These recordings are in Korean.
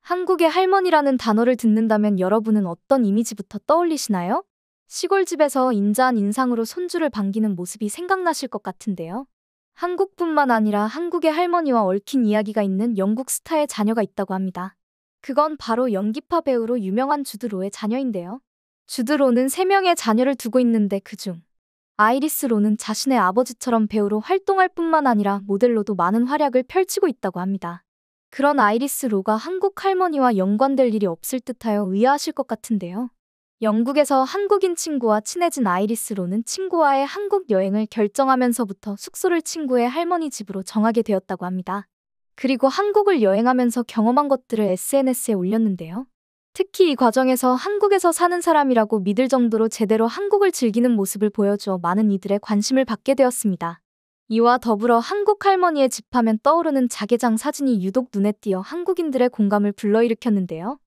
한국의 할머니라는 단어를 듣는다면 여러분은 어떤 이미지부터 떠올리시나요? 시골집에서 인자한 인상으로 손주를 반기는 모습이 생각나실 것 같은데요. 한국뿐만 아니라 한국의 할머니와 얽힌 이야기가 있는 영국 스타의 자녀가 있다고 합니다. 그건 바로 연기파 배우로 유명한 주드 로의 자녀인데요. 주드 로는 3명의 자녀를 두고 있는데 그중 아이리스 로는 자신의 아버지처럼 배우로 활동할 뿐만 아니라 모델로도 많은 활약을 펼치고 있다고 합니다. 그런 아이리스 로가 한국 할머니와 연관될 일이 없을 듯하여 의아하실 것 같은데요. 영국에서 한국인 친구와 친해진 아이리스 로는 친구와의 한국 여행을 결정하면서부터 숙소를 친구의 할머니 집으로 정하게 되었다고 합니다. 그리고 한국을 여행하면서 경험한 것들을 SNS에 올렸는데요. 특히 이 과정에서 한국에서 사는 사람이라고 믿을 정도로 제대로 한국을 즐기는 모습을 보여주어 많은 이들의 관심을 받게 되었습니다. 이와 더불어 한국 할머니의 집 하면 떠오르는 자개장 사진이 유독 눈에 띄어 한국인들의 공감을 불러일으켰는데요.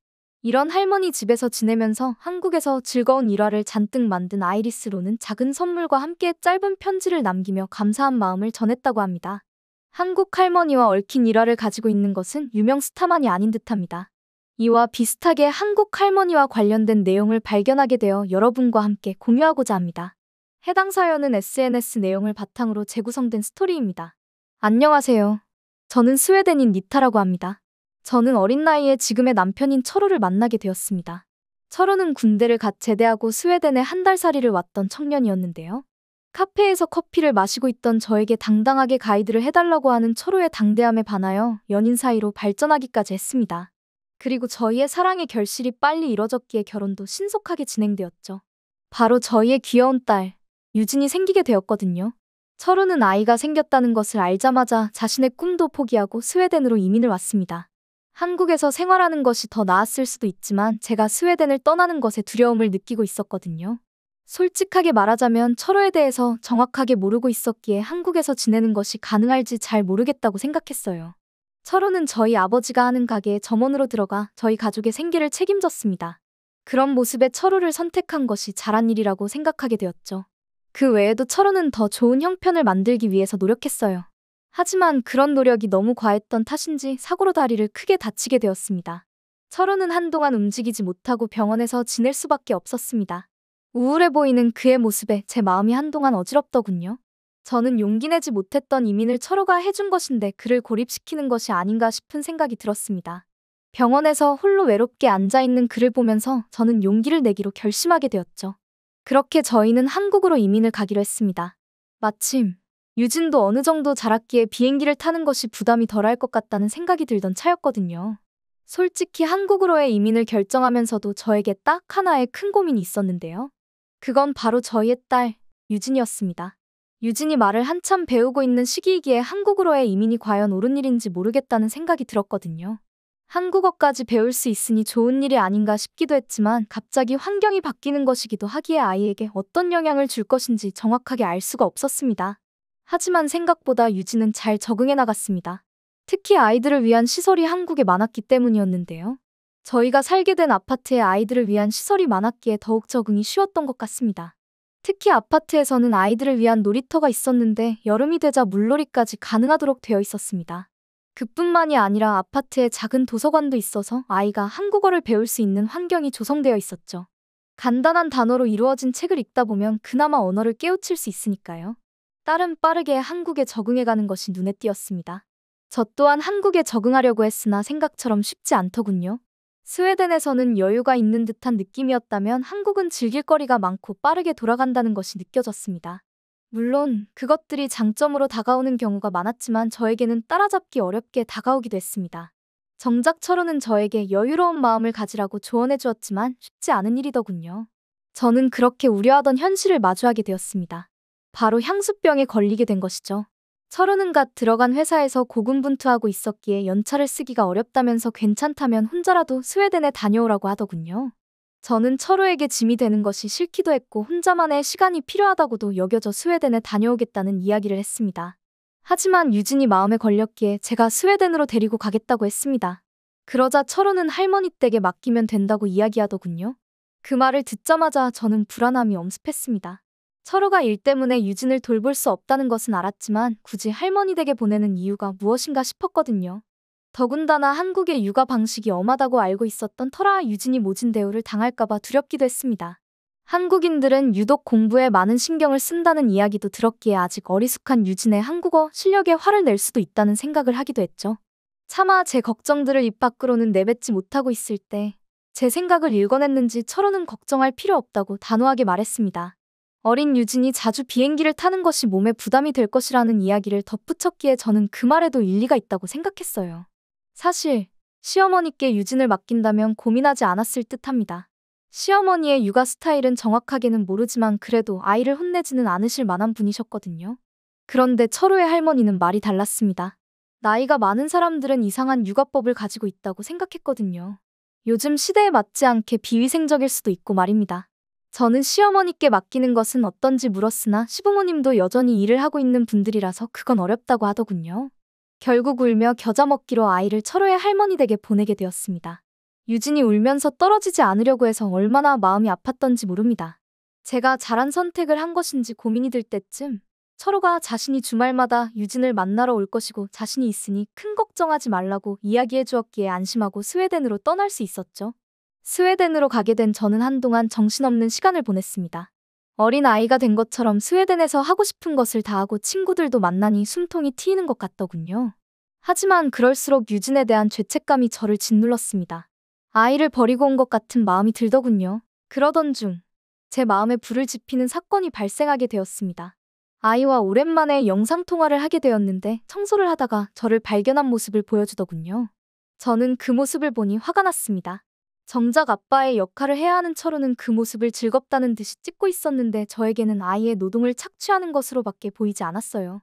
이런 할머니 집에서 지내면서 한국에서 즐거운 일화를 잔뜩 만든 아이리스 로는 작은 선물과 함께 짧은 편지를 남기며 감사한 마음을 전했다고 합니다. 한국 할머니와 얽힌 일화를 가지고 있는 것은 유명 스타만이 아닌 듯합니다. 이와 비슷하게 한국 할머니와 관련된 내용을 발견하게 되어 여러분과 함께 공유하고자 합니다. 해당 사연은 SNS 내용을 바탕으로 재구성된 스토리입니다. 안녕하세요. 저는 스웨덴인 니타라고 합니다. 저는 어린 나이에 지금의 남편인 철호를 만나게 되었습니다. 철호는 군대를 갓 제대하고 스웨덴에 한 달 살이를 왔던 청년이었는데요. 카페에서 커피를 마시고 있던 저에게 당당하게 가이드를 해달라고 하는 철호의 당대함에 반하여 연인 사이로 발전하기까지 했습니다. 그리고 저희의 사랑의 결실이 빨리 이뤄졌기에 결혼도 신속하게 진행되었죠. 바로 저희의 귀여운 딸, 유진이 생기게 되었거든요. 철호는 아이가 생겼다는 것을 알자마자 자신의 꿈도 포기하고 스웨덴으로 이민을 왔습니다. 한국에서 생활하는 것이 더 나았을 수도 있지만 제가 스웨덴을 떠나는 것에 두려움을 느끼고 있었거든요. 솔직하게 말하자면 철호에 대해서 정확하게 모르고 있었기에 한국에서 지내는 것이 가능할지 잘 모르겠다고 생각했어요. 철호는 저희 아버지가 하는 가게에 점원으로 들어가 저희 가족의 생계를 책임졌습니다. 그런 모습에 철호를 선택한 것이 잘한 일이라고 생각하게 되었죠. 그 외에도 철호는 더 좋은 형편을 만들기 위해서 노력했어요. 하지만 그런 노력이 너무 과했던 탓인지 사고로 다리를 크게 다치게 되었습니다. 철호는 한동안 움직이지 못하고 병원에서 지낼 수밖에 없었습니다. 우울해 보이는 그의 모습에 제 마음이 한동안 어지럽더군요. 저는 용기 내지 못했던 이민을 철호가 해준 것인데 그를 고립시키는 것이 아닌가 싶은 생각이 들었습니다. 병원에서 홀로 외롭게 앉아있는 그를 보면서 저는 용기를 내기로 결심하게 되었죠. 그렇게 저희는 한국으로 이민을 가기로 했습니다. 마침 유진도 어느 정도 자랐기에 비행기를 타는 것이 부담이 덜할 것 같다는 생각이 들던 차였거든요. 솔직히 한국으로의 이민을 결정하면서도 저에게 딱 하나의 큰 고민이 있었는데요. 그건 바로 저희의 딸, 유진이었습니다. 유진이 말을 한참 배우고 있는 시기이기에 한국으로의 이민이 과연 옳은 일인지 모르겠다는 생각이 들었거든요. 한국어까지 배울 수 있으니 좋은 일이 아닌가 싶기도 했지만 갑자기 환경이 바뀌는 것이기도 하기에 아이에게 어떤 영향을 줄 것인지 정확하게 알 수가 없었습니다. 하지만 생각보다 유진은 잘 적응해 나갔습니다. 특히 아이들을 위한 시설이 한국에 많았기 때문이었는데요. 저희가 살게 된 아파트에 아이들을 위한 시설이 많았기에 더욱 적응이 쉬웠던 것 같습니다. 특히 아파트에서는 아이들을 위한 놀이터가 있었는데 여름이 되자 물놀이까지 가능하도록 되어 있었습니다. 그뿐만이 아니라 아파트에 작은 도서관도 있어서 아이가 한국어를 배울 수 있는 환경이 조성되어 있었죠. 간단한 단어로 이루어진 책을 읽다 보면 그나마 언어를 깨우칠 수 있으니까요. 딸은 빠르게 한국에 적응해가는 것이 눈에 띄었습니다. 저 또한 한국에 적응하려고 했으나 생각처럼 쉽지 않더군요. 스웨덴에서는 여유가 있는 듯한 느낌이었다면 한국은 즐길 거리가 많고 빠르게 돌아간다는 것이 느껴졌습니다. 물론 그것들이 장점으로 다가오는 경우가 많았지만 저에게는 따라잡기 어렵게 다가오기도 했습니다. 정작 철호는 저에게 여유로운 마음을 가지라고 조언해 주었지만 쉽지 않은 일이더군요. 저는 그렇게 우려하던 현실을 마주하게 되었습니다. 바로 향수병에 걸리게 된 것이죠. 철호는 갓 들어간 회사에서 고군분투하고 있었기에 연차를 쓰기가 어렵다면서 괜찮다면 혼자라도 스웨덴에 다녀오라고 하더군요. 저는 철호에게 짐이 되는 것이 싫기도 했고 혼자만의 시간이 필요하다고도 여겨져 스웨덴에 다녀오겠다는 이야기를 했습니다. 하지만 유진이 마음에 걸렸기에 제가 스웨덴으로 데리고 가겠다고 했습니다. 그러자 철호는 할머니 댁에 맡기면 된다고 이야기하더군요. 그 말을 듣자마자 저는 불안함이 엄습했습니다. 철호가 일 때문에 유진을 돌볼 수 없다는 것은 알았지만 굳이 할머니 댁에 보내는 이유가 무엇인가 싶었거든요. 더군다나 한국의 육아 방식이 엄하다고 알고 있었던 터라 유진이 모진 대우를 당할까봐 두렵기도 했습니다. 한국인들은 유독 공부에 많은 신경을 쓴다는 이야기도 들었기에 아직 어리숙한 유진의 한국어 실력에 화를 낼 수도 있다는 생각을 하기도 했죠. 차마 제 걱정들을 입 밖으로는 내뱉지 못하고 있을 때 제 생각을 읽어냈는지 철호는 걱정할 필요 없다고 단호하게 말했습니다. 어린 유진이 자주 비행기를 타는 것이 몸에 부담이 될 것이라는 이야기를 덧붙였기에 저는 그 말에도 일리가 있다고 생각했어요. 사실 시어머니께 유진을 맡긴다면 고민하지 않았을 듯합니다. 시어머니의 육아 스타일은 정확하게는 모르지만 그래도 아이를 혼내지는 않으실 만한 분이셨거든요. 그런데 철호의 할머니는 말이 달랐습니다. 나이가 많은 사람들은 이상한 육아법을 가지고 있다고 생각했거든요. 요즘 시대에 맞지 않게 비위생적일 수도 있고 말입니다. 저는 시어머니께 맡기는 것은 어떤지 물었으나 시부모님도 여전히 일을 하고 있는 분들이라서 그건 어렵다고 하더군요. 결국 울며 겨자 먹기로 아이를 철호의 할머니 댁에 보내게 되었습니다. 유진이 울면서 떨어지지 않으려고 해서 얼마나 마음이 아팠던지 모릅니다. 제가 잘한 선택을 한 것인지 고민이 들 때쯤 철호가 자신이 주말마다 유진을 만나러 올 것이고 자신이 있으니 큰 걱정하지 말라고 이야기해 주었기에 안심하고 스웨덴으로 떠날 수 있었죠. 스웨덴으로 가게 된 저는 한동안 정신없는 시간을 보냈습니다. 어린 아이가 된 것처럼 스웨덴에서 하고 싶은 것을 다 하고 친구들도 만나니 숨통이 트이는 것 같더군요. 하지만 그럴수록 유진에 대한 죄책감이 저를 짓눌렀습니다. 아이를 버리고 온 것 같은 마음이 들더군요. 그러던 중 제 마음에 불을 지피는 사건이 발생하게 되었습니다. 아이와 오랜만에 영상통화를 하게 되었는데 청소를 하다가 저를 발견한 모습을 보여주더군요. 저는 그 모습을 보니 화가 났습니다. 정작 아빠의 역할을 해야 하는 철호는 그 모습을 즐겁다는 듯이 찍고 있었는데 저에게는 아이의 노동을 착취하는 것으로밖에 보이지 않았어요.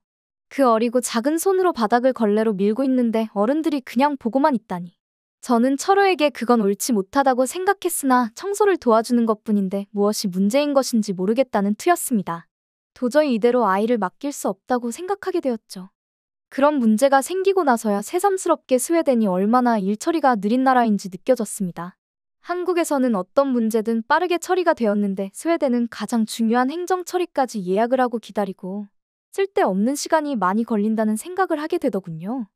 그 어리고 작은 손으로 바닥을 걸레로 밀고 있는데 어른들이 그냥 보고만 있다니. 저는 철호에게 그건 옳지 못하다고 생각했으나 청소를 도와주는 것뿐인데 무엇이 문제인 것인지 모르겠다는 투였습니다. 도저히 이대로 아이를 맡길 수 없다고 생각하게 되었죠. 그런 문제가 생기고 나서야 새삼스럽게 스웨덴이 얼마나 일 처리가 느린 나라인지 느껴졌습니다. 한국에서는 어떤 문제든 빠르게 처리가 되었는데 스웨덴은 가장 중요한 행정 처리까지 예약을 하고 기다리고 쓸데없는 시간이 많이 걸린다는 생각을 하게 되더군요.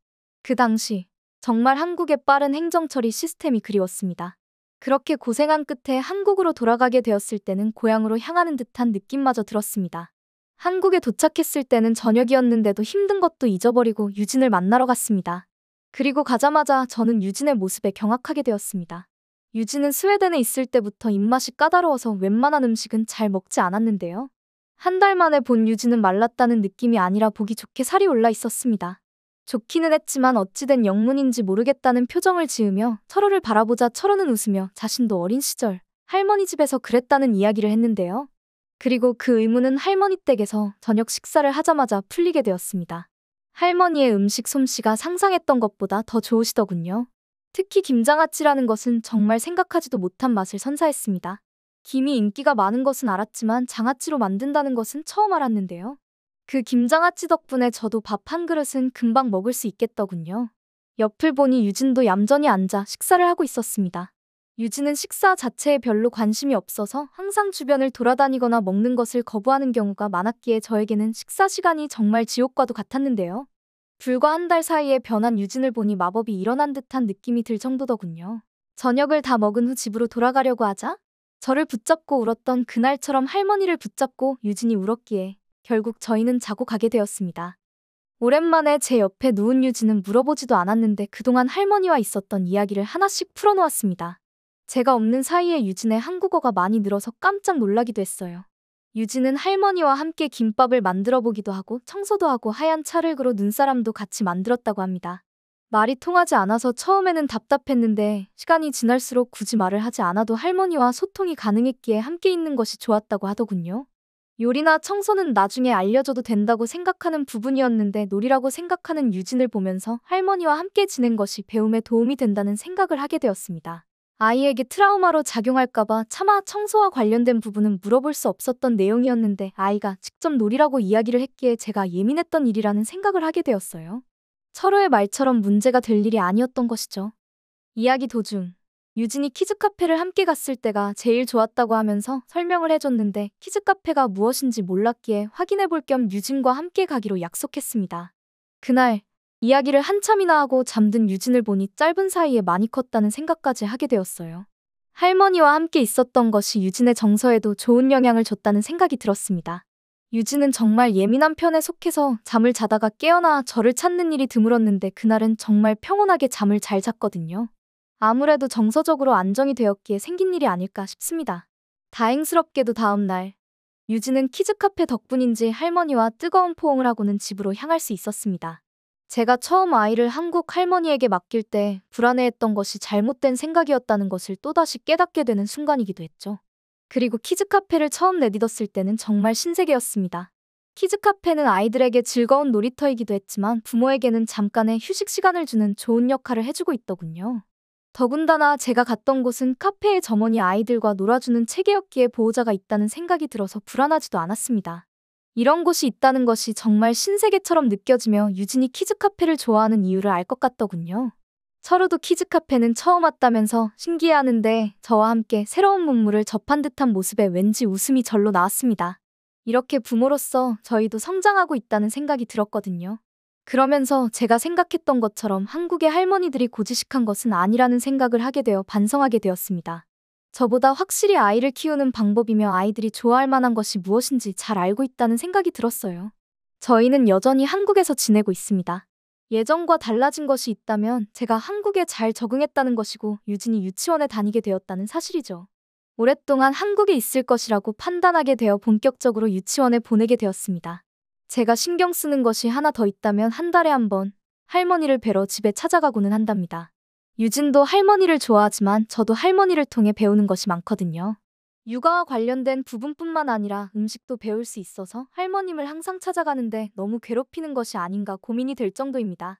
그 당시 정말 한국의 빠른 행정 처리 시스템이 그리웠습니다. 그렇게 고생한 끝에 한국으로 돌아가게 되었을 때는 고향으로 향하는 듯한 느낌마저 들었습니다. 한국에 도착했을 때는 저녁이었는데도 힘든 것도 잊어버리고 유진을 만나러 갔습니다. 그리고 가자마자 저는 유진의 모습에 경악하게 되었습니다. 유진은 스웨덴에 있을 때부터 입맛이 까다로워서 웬만한 음식은 잘 먹지 않았는데요. 한 달 만에 본 유진은 말랐다는 느낌이 아니라 보기 좋게 살이 올라 있었습니다. 좋기는 했지만 어찌된 영문인지 모르겠다는 표정을 지으며 철호를 바라보자 철호는 웃으며 자신도 어린 시절 할머니 집에서 그랬다는 이야기를 했는데요. 그리고 그 의문은 할머니 댁에서 저녁 식사를 하자마자 풀리게 되었습니다. 할머니의 음식 솜씨가 상상했던 것보다 더 좋으시더군요. 특히 김장아찌라는 것은 정말 생각하지도 못한 맛을 선사했습니다. 김이 인기가 많은 것은 알았지만 장아찌로 만든다는 것은 처음 알았는데요. 그 김장아찌 덕분에 저도 밥 한 그릇은 금방 먹을 수 있겠더군요. 옆을 보니 유진도 얌전히 앉아 식사를 하고 있었습니다. 유진은 식사 자체에 별로 관심이 없어서 항상 주변을 돌아다니거나 먹는 것을 거부하는 경우가 많았기에 저에게는 식사 시간이 정말 지옥과도 같았는데요. 불과 한 달 사이에 변한 유진을 보니 마법이 일어난 듯한 느낌이 들 정도더군요. 저녁을 다 먹은 후 집으로 돌아가려고 하자 저를 붙잡고 울었던 그날처럼 할머니를 붙잡고 유진이 울었기에 결국 저희는 자고 가게 되었습니다. 오랜만에 제 옆에 누운 유진은 물어보지도 않았는데 그동안 할머니와 있었던 이야기를 하나씩 풀어놓았습니다. 제가 없는 사이에 유진의 한국어가 많이 늘어서 깜짝 놀라기도 했어요. 유진은 할머니와 함께 김밥을 만들어 보기도 하고 청소도 하고 하얀 찰흙으로 눈사람도 같이 만들었다고 합니다. 말이 통하지 않아서 처음에는 답답했는데 시간이 지날수록 굳이 말을 하지 않아도 할머니와 소통이 가능했기에 함께 있는 것이 좋았다고 하더군요. 요리나 청소는 나중에 알려줘도 된다고 생각하는 부분이었는데 놀이라고 생각하는 유진을 보면서 할머니와 함께 지낸 것이 배움에 도움이 된다는 생각을 하게 되었습니다. 아이에게 트라우마로 작용할까봐 차마 청소와 관련된 부분은 물어볼 수 없었던 내용이었는데 아이가 직접 놀이라고 이야기를 했기에 제가 예민했던 일이라는 생각을 하게 되었어요. 철호의 말처럼 문제가 될 일이 아니었던 것이죠. 이야기 도중 유진이 키즈카페를 함께 갔을 때가 제일 좋았다고 하면서 설명을 해줬는데 키즈카페가 무엇인지 몰랐기에 확인해볼 겸 유진과 함께 가기로 약속했습니다. 그날 이야기를 한참이나 하고 잠든 유진을 보니 짧은 사이에 많이 컸다는 생각까지 하게 되었어요. 할머니와 함께 있었던 것이 유진의 정서에도 좋은 영향을 줬다는 생각이 들었습니다. 유진은 정말 예민한 편에 속해서 잠을 자다가 깨어나 저를 찾는 일이 드물었는데 그날은 정말 평온하게 잠을 잘 잤거든요. 아무래도 정서적으로 안정이 되었기에 생긴 일이 아닐까 싶습니다. 다행스럽게도 다음 날, 유진은 키즈카페 덕분인지 할머니와 뜨거운 포옹을 하고는 집으로 향할 수 있었습니다. 제가 처음 아이를 한국 할머니에게 맡길 때 불안해했던 것이 잘못된 생각이었다는 것을 또다시 깨닫게 되는 순간이기도 했죠. 그리고 키즈카페를 처음 내딛었을 때는 정말 신세계였습니다. 키즈카페는 아이들에게 즐거운 놀이터이기도 했지만 부모에게는 잠깐의 휴식 시간을 주는 좋은 역할을 해주고 있더군요. 더군다나 제가 갔던 곳은 카페의 점원이 아이들과 놀아주는 체계였기에 보호자가 있다는 생각이 들어서 불안하지도 않았습니다. 이런 곳이 있다는 것이 정말 신세계처럼 느껴지며 유진이 키즈카페를 좋아하는 이유를 알 것 같더군요. 서로도 키즈카페는 처음 왔다면서 신기해하는데 저와 함께 새로운 문물을 접한 듯한 모습에 왠지 웃음이 절로 나왔습니다. 이렇게 부모로서 저희도 성장하고 있다는 생각이 들었거든요. 그러면서 제가 생각했던 것처럼 한국의 할머니들이 고지식한 것은 아니라는 생각을 하게 되어 반성하게 되었습니다. 저보다 확실히 아이를 키우는 방법이며 아이들이 좋아할 만한 것이 무엇인지 잘 알고 있다는 생각이 들었어요. 저희는 여전히 한국에서 지내고 있습니다. 예전과 달라진 것이 있다면 제가 한국에 잘 적응했다는 것이고 유진이 유치원에 다니게 되었다는 사실이죠. 오랫동안 한국에 있을 것이라고 판단하게 되어 본격적으로 유치원에 보내게 되었습니다. 제가 신경 쓰는 것이 하나 더 있다면 한 달에 한 번 할머니를 뵈러 집에 찾아가고는 한답니다. 유진도 할머니를 좋아하지만 저도 할머니를 통해 배우는 것이 많거든요. 육아와 관련된 부분뿐만 아니라 음식도 배울 수 있어서 할머님을 항상 찾아가는데 너무 괴롭히는 것이 아닌가 고민이 될 정도입니다.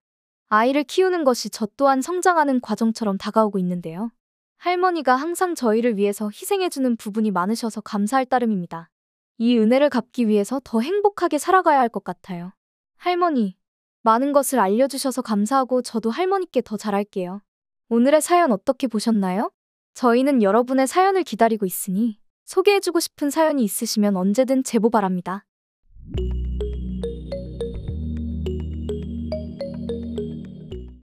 아이를 키우는 것이 저 또한 성장하는 과정처럼 다가오고 있는데요. 할머니가 항상 저희를 위해서 희생해주는 부분이 많으셔서 감사할 따름입니다. 이 은혜를 갚기 위해서 더 행복하게 살아가야 할 것 같아요. 할머니, 많은 것을 알려주셔서 감사하고 저도 할머니께 더 잘할게요. 오늘의 사연 어떻게 보셨나요? 저희는 여러분의 사연을 기다리고 있으니 소개해주고 싶은 사연이 있으시면 언제든 제보 바랍니다.